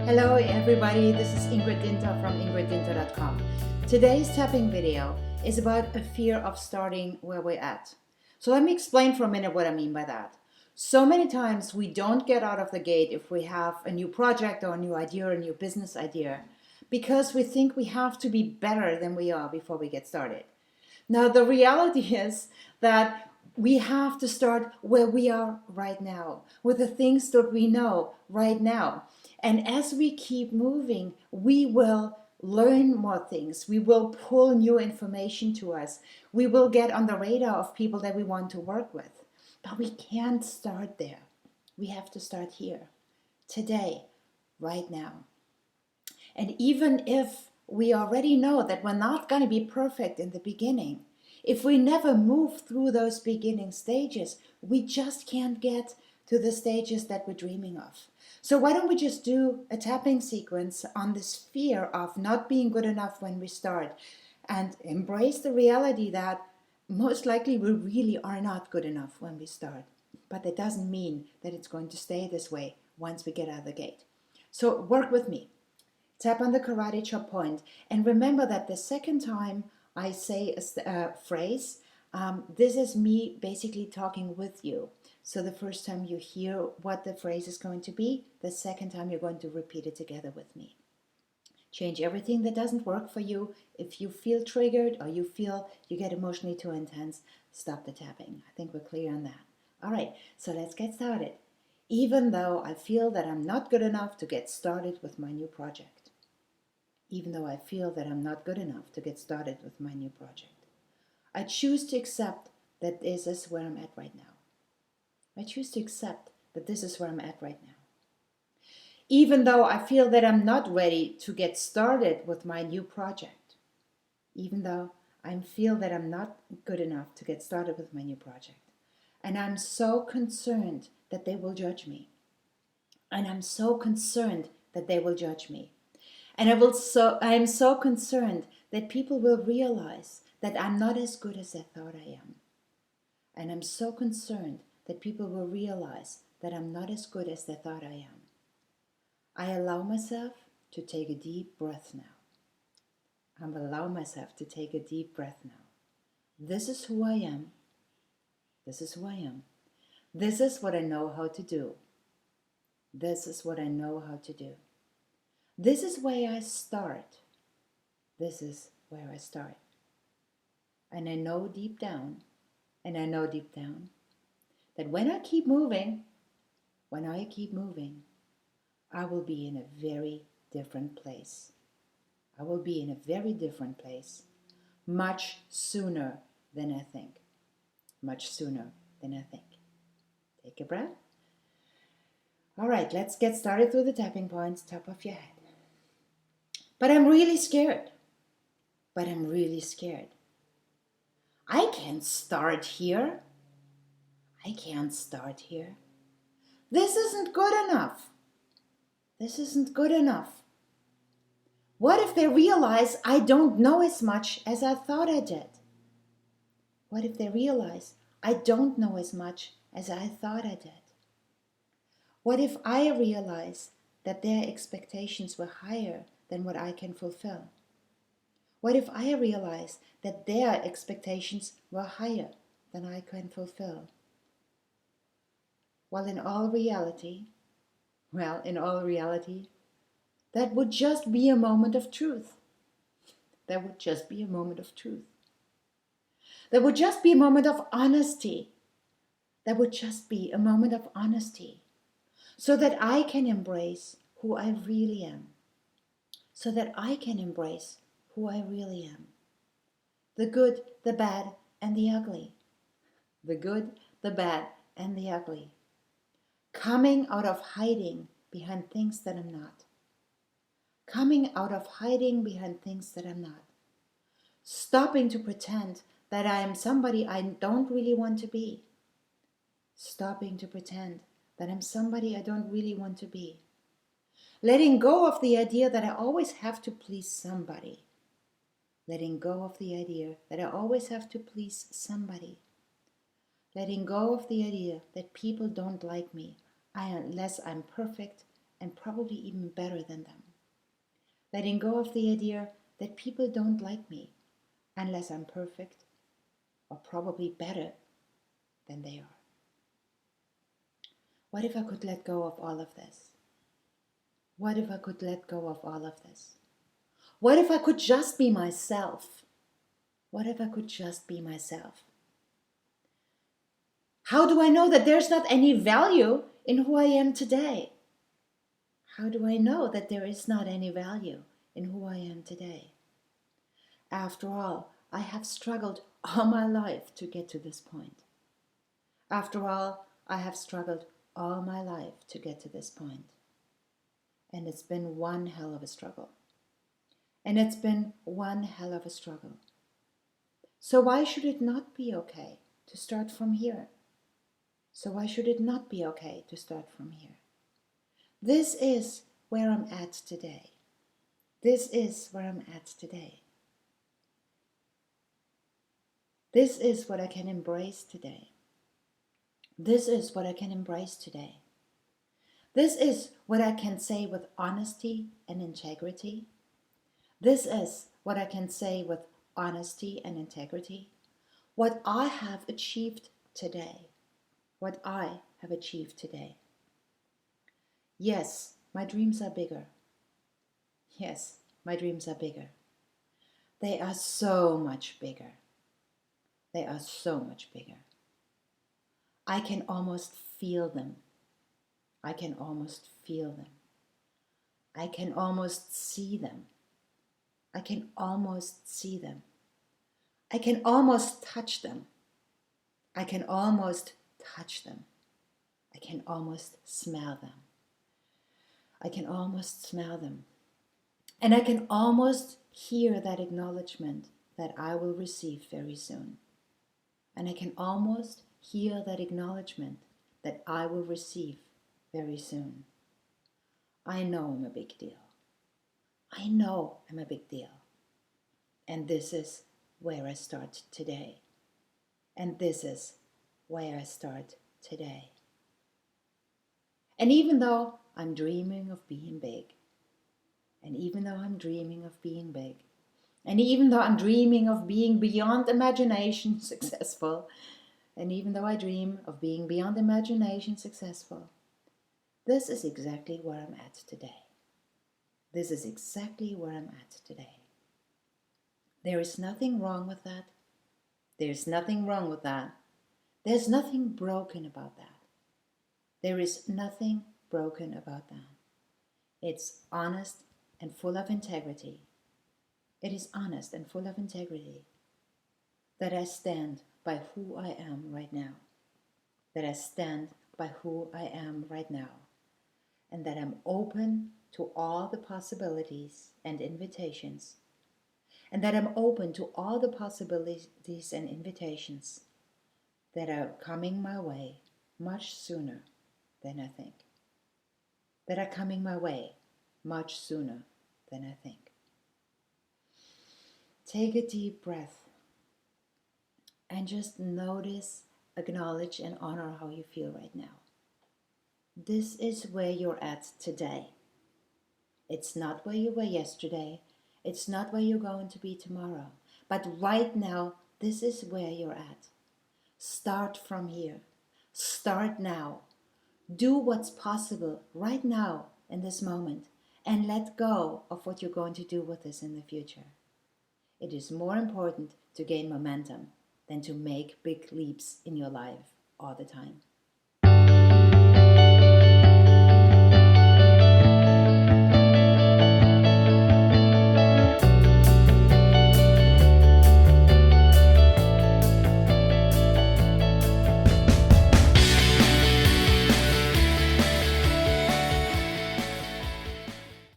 Hello everybody, this is Ingrid Dinter from ingriddinter.com. Today's tapping video is about a fear of starting where we're at. So let me explain for a minute what I mean by that. So many times we don't get out of the gate if we have a new project or a new idea or a new business idea because we think we have to be better than we are before we get started. Now the reality is that we have to start where we are right now, with the things that we know right now. And as we keep moving, we will learn more things. We will pull new information to us. We will get on the radar of people that we want to work with. But we can't start there. We have to start here, today, right now. And even if we already know that we're not going to be perfect in the beginning, if we never move through those beginning stages, we just can't get to the stages that we're dreaming of. So why don't we just do a tapping sequence on this fear of not being good enough when we start and embrace the reality that most likely we really are not good enough when we start. But that doesn't mean that it's going to stay this way once we get out of the gate. So work with me. Tap on the karate chop point and remember that the second time I say a phrase, this is me basically talking with you. So the first time you hear what the phrase is going to be, the second time you're going to repeat it together with me. Change everything that doesn't work for you. If you feel triggered or you feel you get emotionally too intense, stop the tapping. I think we're clear on that. All right, so let's get started. Even though I feel that I'm not good enough to get started with my new project. Even though I feel that I'm not good enough to get started with my new project. I choose to accept that this is where I'm at right now. I choose to accept that this is where I'm at right now. Even though I feel that I'm not ready to get started with my new project. Even though I feel that I'm not good enough to get started with my new project. And I'm so concerned that they will judge me. And I'm so concerned that they will judge me. And I am so concerned that people will realize that I'm not as good as they thought I am. And I'm so concerned that people will realize that I'm not as good as they thought I am. I allow myself to take a deep breath now. I allow myself to take a deep breath now. This is who I am. This is who I am. This is what I know how to do. This is what I know how to do. This is where I start. This is where I start. And I know deep down, that when I keep moving, I will be in a very different place. I will be in a very different place much sooner than I think. Much sooner than I think. Take a breath. All right, let's get started through the tapping points, top of your head. But I'm really scared. I can't start here. This isn't good enough. What if they realize I don't know as much as I thought I did? What if they realize I don't know as much as I thought I did? What if I realize that their expectations were higher than what I can fulfill? What if I realize that their expectations were higher than I can fulfill? Well, in all reality, that would just be a moment of truth. That would just be a moment of honesty. That would just be a moment of honesty. So that I can embrace who I really am. The good, the bad, and the ugly. Coming out of hiding behind things that I'm not. Stopping to pretend that I am somebody I don't really want to be. Letting go of the idea that I always have to please somebody. Letting go of the idea that people don't like me unless I'm perfect and probably even better than them. Letting go of the idea that people don't like me unless I'm perfect or probably better than they are. What if I could let go of all of this? What if I could let go of all of this? What if I could just be myself? What if I could just be myself? How do I know that there's not any value in who I am today? How do I know that there is not any value in who I am today? After all, I have struggled all my life to get to this point. After all, I have struggled all my life to get to this point. And it's been one hell of a struggle. And it's been one hell of a struggle. So why should it not be okay to start from here? So why should it not be okay to start from here? This is where I'm at today. This is where I'm at today. This is what I can embrace today. This is what I can embrace today. This is what I can say with honesty and integrity. This is what I can say with honesty and integrity. What I have achieved today. What I have achieved today. Yes, my dreams are bigger. Yes, my dreams are bigger. They are so much bigger. They are so much bigger. I can almost feel them. I can almost feel them. I can almost see them. I can almost see them. I can almost touch them. I can almost touch them. I can almost smell them. I can almost smell them. And I can almost hear that acknowledgement that I will receive very soon. And I can almost hear that acknowledgement that I will receive very soon. I know I'm a big deal. I know I'm a big deal. And this is where I start today. And this is where I start today. And even though I'm dreaming of being big, and even though I'm dreaming of being big, and even though I'm dreaming of being beyond imagination successful, and even though I dream of being beyond imagination successful, this is exactly where I'm at today. This is exactly where I'm at today. There is nothing wrong with that. There's nothing wrong with that. There's nothing broken about that. There is nothing broken about that. It's honest and full of integrity. It is honest and full of integrity that I stand by who I am right now. That I stand by who I am right now. And that I'm open to all the possibilities and invitations. And that I'm open to all the possibilities and invitations that are coming my way much sooner than I think. That are coming my way much sooner than I think. Take a deep breath and just notice, acknowledge, and honor how you feel right now. This is where you're at today. It's not where you were yesterday. It's not where you're going to be tomorrow. But right now, this is where you're at. Start from here. Start now. Do what's possible right now in this moment and let go of what you're going to do with this in the future. It is more important to gain momentum than to make big leaps in your life all the time.